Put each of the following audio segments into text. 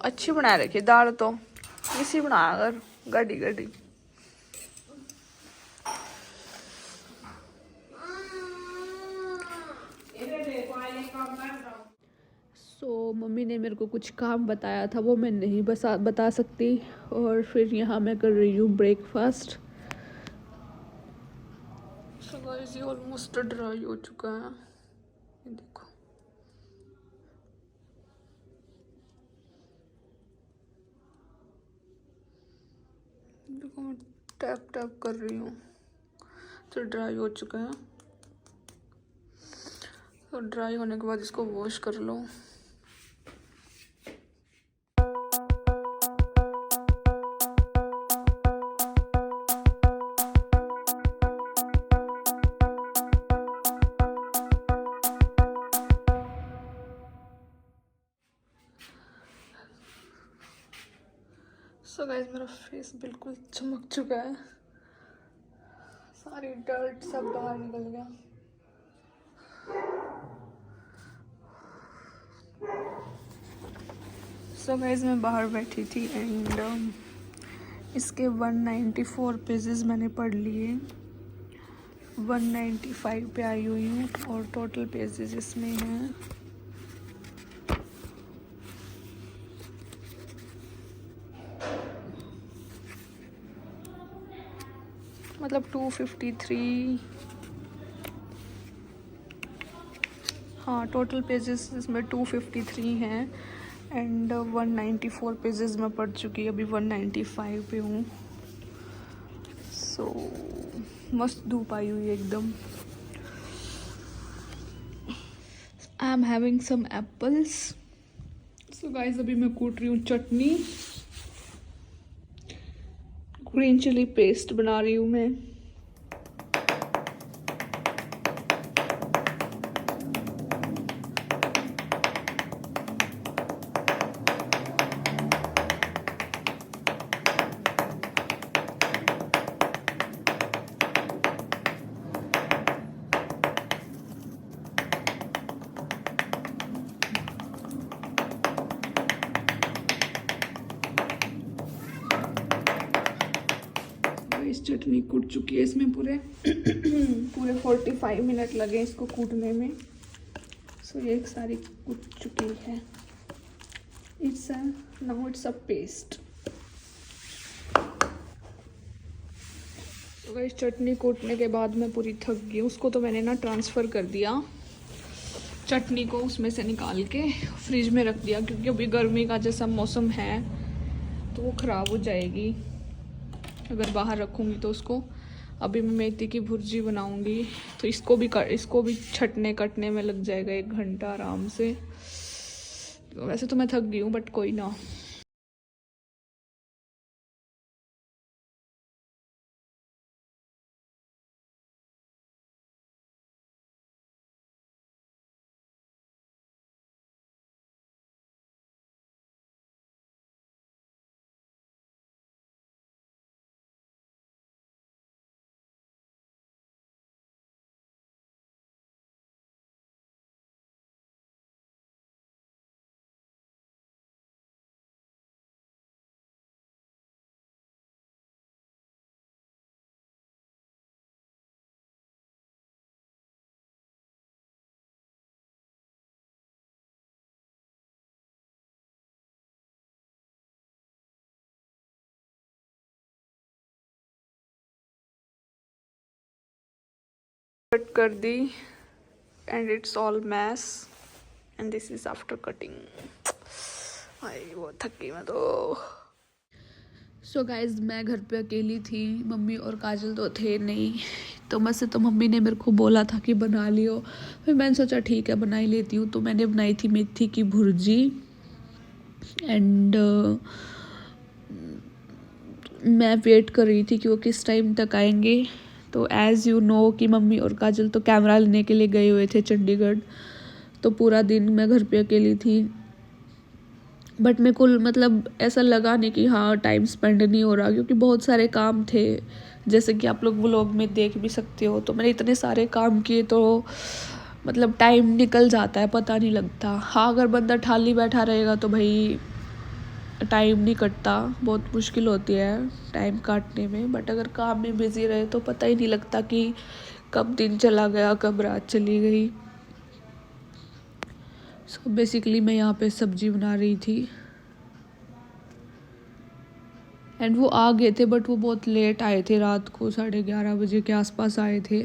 अच्छी बना रखी दाल तो, इसी बना कर गड्डी गड्डी। मम्मी ने मेरे को कुछ काम बताया था, वो मैं नहीं बता सकती। और फिर यहाँ मैं कर रही हूँ ब्रेकफास्ट। सो गाइस ये ऑलमोस्ट ड्राई हो चुका है, ये देखो। देखो मैं टैप टैप कर रही हूँ तो ड्राई हो चुका है। तो ड्राई होने के बाद इसको वॉश कर लो। सो गाइस मेरा फेस बिल्कुल चमक चुका है, सारी डर्ट सब बाहर निकल गया। सो गाइस मैं बाहर बैठी थी एंड इसके 194 पेजेस मैंने पढ़ लिए। 195 पे आई हुई हूँ और टोटल पेजेस इसमें हैं मतलब 253। हाँ टोटल पेजेस इसमें 253 हैं एंड 194 पेजेस मैं पढ़ चुकी, अभी 195 पे हूँ। सो मस्त धूप आई हुई है एकदम। I am having some apples. So guys अभी मैं कूट रही हूँ चटनी, ग्रीन चिली पेस्ट बना रही हूँ मैं। इस चटनी कूट चुकी है, इसमें पूरे 45 मिनट लगे इसको कूटने में। सो ये सारी कूट चुकी है। Now it's a paste. तो इस चटनी कूटने के बाद मैं पूरी थक गई। उसको तो मैंने ना ट्रांसफ़र कर दिया, चटनी को उसमें से निकाल के फ्रिज में रख दिया, क्योंकि अभी गर्मी का जैसा मौसम है तो वो ख़राब हो जाएगी अगर बाहर रखूँगी तो उसको। अभी मैं मेथी की भुर्जी बनाऊँगी तो इसको भी छटने कटने में लग जाएगा 1 घंटा आराम से। वैसे तो मैं थक गई हूँ बट कोई ना। कट कर दी and it's all mess and this is after cutting. आई वो थकी मैं तो। सो गाइज मैं घर पे अकेली थी, मम्मी और काजल तो थे नहीं। तो वैसे तो मम्मी ने मेरे को बोला था कि बना लियो, फिर मैंने सोचा ठीक है बना ही लेती हूँ। तो मैंने बनाई थी मेथी की भुर्जी एंड मैं वेट कर रही थी कि वो किस टाइम तक आएंगे। तो एज़ यू नो कि मम्मी और काजल तो कैमरा लेने के लिए गए हुए थे चंडीगढ़। तो पूरा दिन मैं घर पे अकेली थी, बट मेरे को मतलब ऐसा लगा नहीं कि हाँ टाइम स्पेंड नहीं हो रहा, क्योंकि बहुत सारे काम थे जैसे कि आप लोग व्लॉग में देख भी सकते हो। तो मैंने इतने सारे काम किए तो मतलब टाइम निकल जाता है, पता नहीं लगता। हाँ अगर बंदा खाली बैठा रहेगा तो भाई टाइम नहीं कटता, बहुत मुश्किल होती है टाइम काटने में। बट अगर काम में बिज़ी रहे तो पता ही नहीं लगता कि कब दिन चला गया, कब रात चली गई। सो बेसिकली मैं यहाँ पे सब्जी बना रही थी एंड वो आ गए थे, बट वो बहुत लेट आए थे, रात को 11:30 बजे के आसपास आए थे।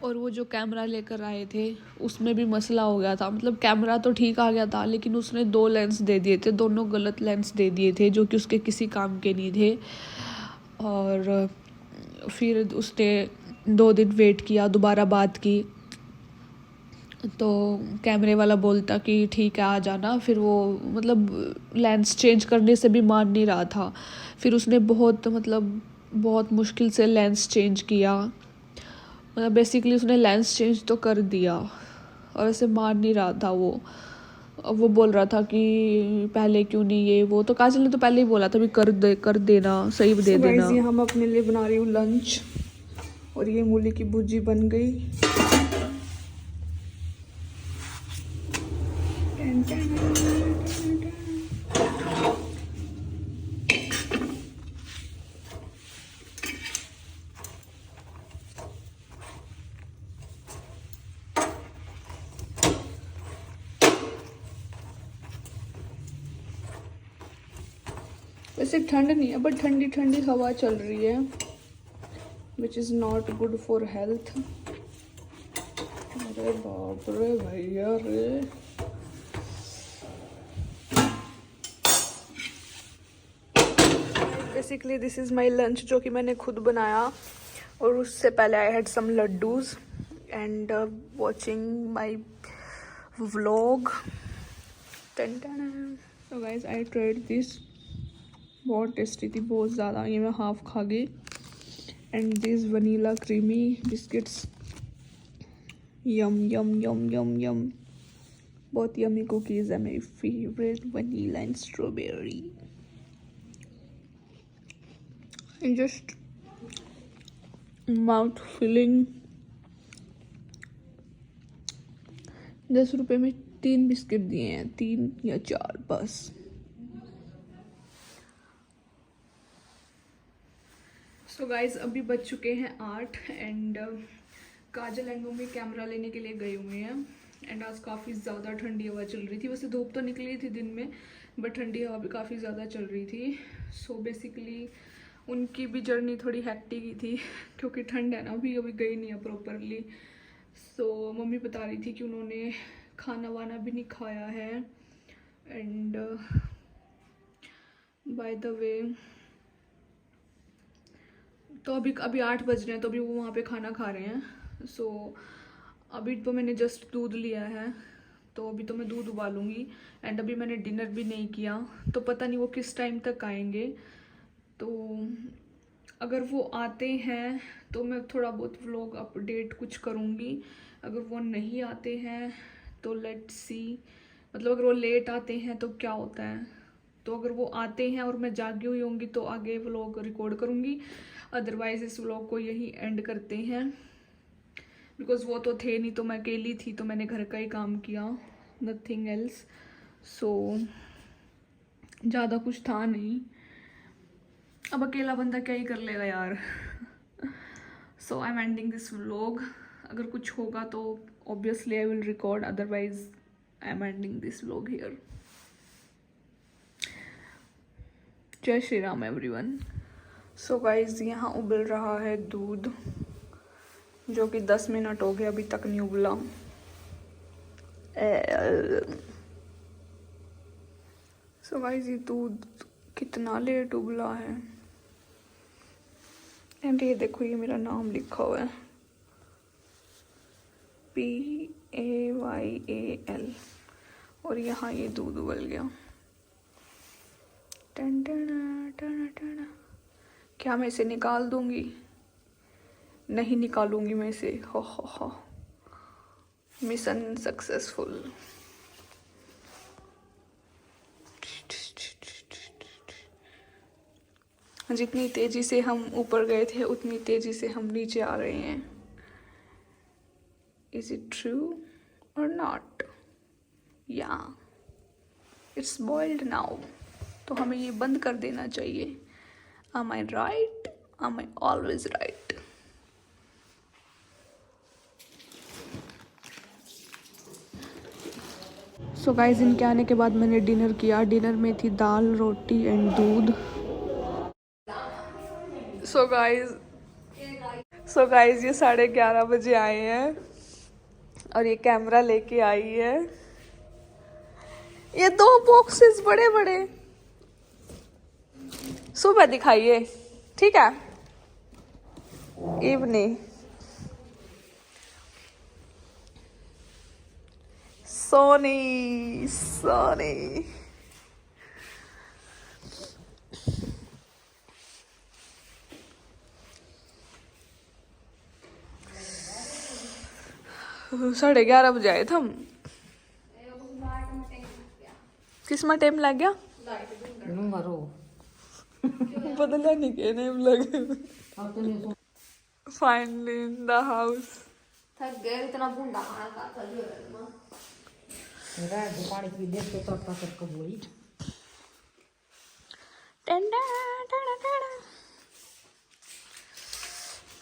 और वो जो कैमरा लेकर आए थे उसमें भी मसला हो गया था। मतलब कैमरा तो ठीक आ गया था, लेकिन उसने 2 लेंस दे दिए थे, दोनों गलत लेंस दे दिए थे जो कि उसके किसी काम के नहीं थे। और फिर उसने 2 दिन वेट किया, दोबारा बात की तो कैमरे वाला बोलता कि ठीक है आ जाना। फिर वो मतलब लेंस चेंज करने से भी मान नहीं रहा था। फिर उसने बहुत मुश्किल से लेंस चेंज किया। मतलब बेसिकली उसने लेंस चेंज तो कर दिया और ऐसे मान नहीं रहा था वो। अब वो बोल रहा था कि पहले क्यों नहीं, ये वो। तो काजल ने तो पहले ही बोला था भी कर देना, सही दे देना। यहाँ मैं अपने लिए बना रही हूँ लंच और ये मूली की भुजी बन गई। वैसे ठंड नहीं है, बट ठंडी ठंडी हवा चल रही है, which is not good for health. अरे बाप रे भैया रे। Basically this is my lunch जो कि मैंने खुद बनाया। और उससे पहले I had some laddoos and watching my vlog. तो गाइज आई ट्राइड दिस, बहुत टेस्टी थी, बहुत ज़्यादा। ये मैं हाफ खा गई। And this vanilla creamy biscuits, yum yum yum yum yum, बहुत यमी कुकीज़ है, मेरी favourite vanilla and strawberry. Just mouth filling. 10 रुपए में 3 बिस्किट दिए हैं, 3 या 4 बस। सो गाइज अभी बज चुके हैं 8 and Kajal and mummy camera लेने के लिए गए हुए हैं। एंड आज काफ़ी ज़्यादा ठंडी हवा चल रही थी। वैसे धूप तो निकली थी दिन में, बट ठंडी हवा भी काफ़ी ज़्यादा चल रही थी। सो बेसिकली उनकी भी जर्नी थोड़ी हैक्टिक ही थी क्योंकि ठंड है ना, अभी गई नहीं है प्रॉपरली। सो मम्मी बता रही थी कि उन्होंने खाना वाना भी नहीं खाया है। एंड बाय द वे तो अभी 8 बज रहे हैं, तो अभी वो वहाँ पे खाना खा रहे हैं। सो अभी तो मैंने जस्ट दूध लिया है, तो अभी तो मैं दूध उबालूंगी। एंड अभी मैंने डिनर भी नहीं किया, तो पता नहीं वो किस टाइम तक आएंगे। तो अगर वो आते हैं तो मैं थोड़ा बहुत व्लॉग अपडेट कुछ करूँगी। अगर वो नहीं आते हैं तो लेट्स सी, मतलब अगर वो लेट आते हैं तो क्या होता है। तो अगर वो आते हैं और मैं जागी हुई होंगी तो आगे व्लॉग रिकॉर्ड करूँगी, अदरवाइज इस व्लॉग को यही एंड करते हैं। बिकॉज वो तो थे नहीं, तो मैं अकेली थी, तो मैंने घर का ही काम किया, नथिंग एल्स। सो ज़्यादा कुछ था नहीं, अब अकेला बंदा क्या ही कर लेगा यार। So I am ending this vlog. अगर कुछ होगा तो obviously I will record, otherwise I am ending this vlog here. जय Shri Ram everyone. So guys यहाँ उबल रहा है दूध, जो कि 10 मिनट हो गए अभी तक नहीं उबला। सो गाइज ये दूध कितना लेट उबला है। एंड ये देखो, ये मेरा नाम लिखा हुआ है PAYAL, और यहाँ ये दूध उबल गया। टन टना टना टना। क्या मैं इसे निकाल दूंगी? नहीं निकालूंगी मैं इसे। हो मिशन सक्सेसफुल। जितनी तेजी से हम ऊपर गए थे उतनी तेजी से हम नीचे आ रहे हैं। इज इट ट्रू और नॉट? या इट्स बॉइल्ड नाउ, तो हमें ये बंद कर देना चाहिए। Am I right? Am I always right? So guys, इनके आने के बाद मैंने डिनर किया। डिनर में थी दाल, रोटी एंड दूध। सो गाइस ये 11:30 बजे आए हैं और ये कैमरा लेके आई है। ये 2 बॉक्सेस बड़े बड़े सुबह दिखाइए, ठीक है? इवनिंग सोनी साढ़े 11 बजे आए थे हम। किस में टाइम लग गया? बदला नहीं के नेम लगे। Finally in the house. थक गए, इतना भूंडा खाना खाता जो है मां। मेरा पानी पी ले तो तब तक बोली।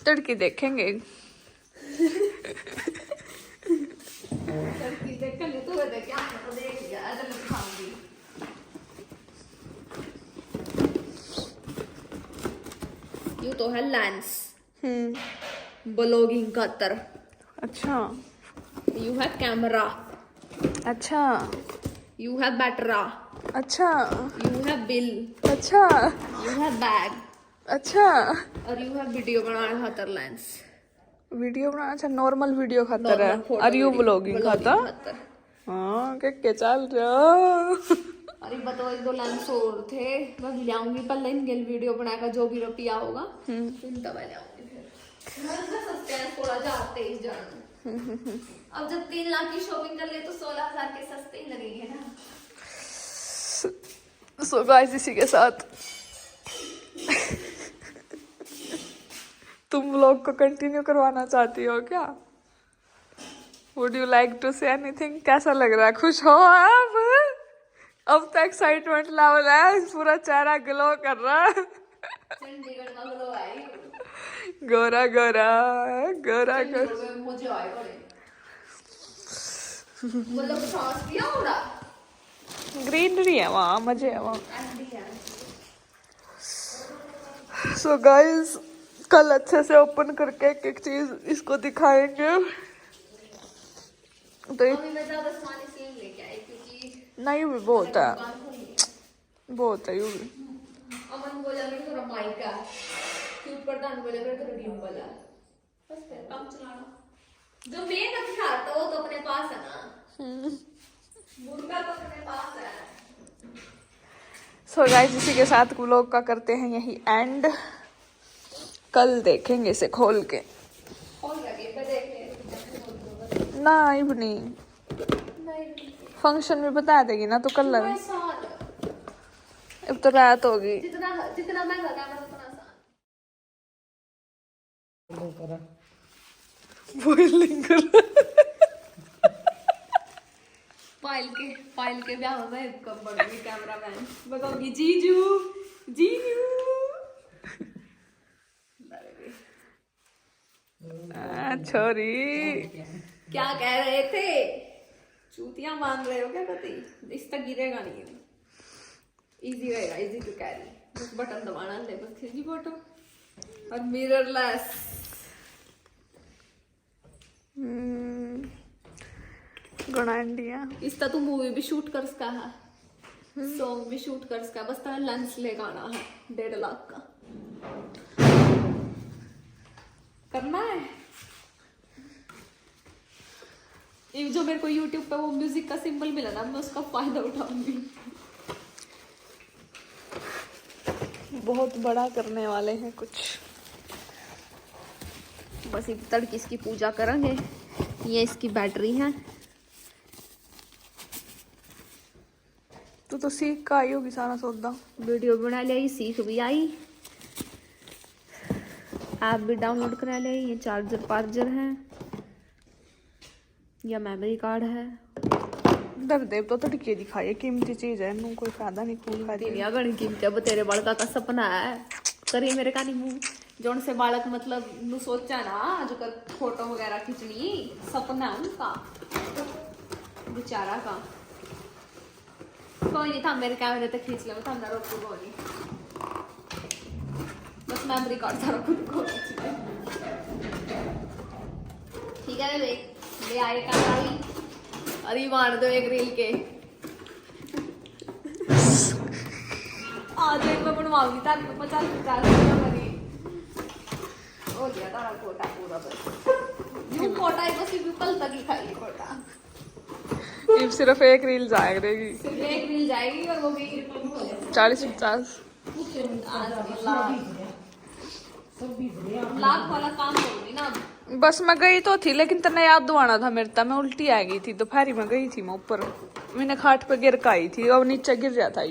तड़की देखेंगे। तड़की देखेंगे तो देख क्या तो देख लिया, अदर मैं खाऊंगी। ये तो है लेंस। ब्लॉगिंग का तर। अच्छा। यू है कैमरा। अच्छा। यू है बैटरा। अच्छा। यू है बिल। अच्छा। यू है बैग। अच्छा। और यू है वीडियो बनाने खातर लेंस। वीडियो बनाना? अच्छा, नॉर्मल वीडियो खातर है। और यू ब्लॉगिंग खातर? हाँ, क्या चल रहा? अरे बताओ, 1-2 लेंस और थे, मैं भी लाऊंगी पर इनके वीडियो बनाएगा जो भी रुपया होगा तब लाऊंगी। फिर सस्ते हैं, 16,000-23,000। अब जब 3 लाख की शॉपिंग कर ले तो 16,000 के सस्ते ही लगेंगे ना। सो गाइस, इसी के साथ तुम व्लॉग को कंटिन्यू करवाना चाहती हो क्या? Would you like to say anything? कैसा लग रहा है? खुश हो आप? अब तो एक्साइटमेंट लेवल है, पूरा चेहरा ग्लो कर रहा है। चंडीगढ़ का ग्लो है। गोरा गोरा गोरा गोरा मुझे आए बड़े मतलब सांस लिया हो रहा। ग्रीनरी है वहाँ, मजे है वहाँ। सो गाइस, कल अच्छे से ओपन करके एक एक चीज इसको दिखाएंगे। तो मैं ज्यादा सामान इसलिए लेके आई क्योंकि नहीं भी बहुत है, बहुत है। यू भी अमन बोला मेरे थोड़ा माइक है, क्यूट प्रधान बोले मेरे थोड़ा ड्रीम वाला बस फिर काम चलाना। जो मेन दिखाता वो तो अपने पास है ना, मुर्गा तो अपने पास है। सो गाइस, इसी के साथ व्लॉग का करते हैं यही एंड। कल देखेंगे इसे खोल के। ना इवनिंग फंक्शन में बता देगी ना, तो कल लगे। अब तो रात होगी। जितना महंगा कैमरा उतना आसान। बॉइलिंग कर पायल के ब्याह में कब बढ़ोगी कैमरामैन, बताओगी जीजू जीजू। छोरी क्या कह रहे थे? चूतियां मान रहे हो क्या? कति इस तक गिरेगा नहीं, इजी रहेगा, इजी टू कैरी। बस बटन दबाना ले, बस खिंची फोटो और मिररलेस। इसका तो मूवी भी शूट कर सका है, सॉन्ग भी शूट कर सका, बस तेरा लेंस लेकर आना है 1.5 लाख का। करना है ये जो मेरे को YouTube पे वो म्यूजिक का सिंबल मिला ना, मैं उसका फायदा उठाऊंगी। बहुत बड़ा करने वाले हैं कुछ। बस एक तड़की इसकी पूजा करेंगे। ये इसकी बैटरी है। तू तो सीख का आई होगी सारा सौदा। वीडियो बना लिया, सीख भी आई, ऐप भी डाउनलोड करा लिया। ये चार्जर है, या मेमोरी कार्ड है। दरदेव तो टिके दिखाई कीमती चीज है, इनू कोई फायदा नहीं खूब खा दुनिया गणी कीमत अब तेरे बालका का सपना है करी मेरे का नहीं मुंह जोन से बालक मतलब नु सोचा ना जो कर फोटो वगैरह खींचनी सपना है उनका बेचारा का। कोई नहीं था मेरे कैमरे तक खींच ले था ना रोक को नहीं बस मेमोरी कार्ड था खुद को ठीक है ले आए कैमरा भी अरे मार दो एक रील के आज एक मैं बनवाऊंगी ताकि 50-50 रुपया मरी हो गया तारा कोटा पूरा बस यूं कोटा है बस यूं कल तक ही खाई कोटा ये सिर्फ एक रील जाएगी, सिर्फ एक रील जाएगी और वो भी 40-50 लाख वाला काम करूंगी ना बस। मैं गई तो थी लेकिन तने याद दुआना था मेरे ता मैं उल्टी आ गई थी दोपहरी में गई थी मैं ऊपर मैंने खाट पे गिर के आई थी और नीचे गिर जाता।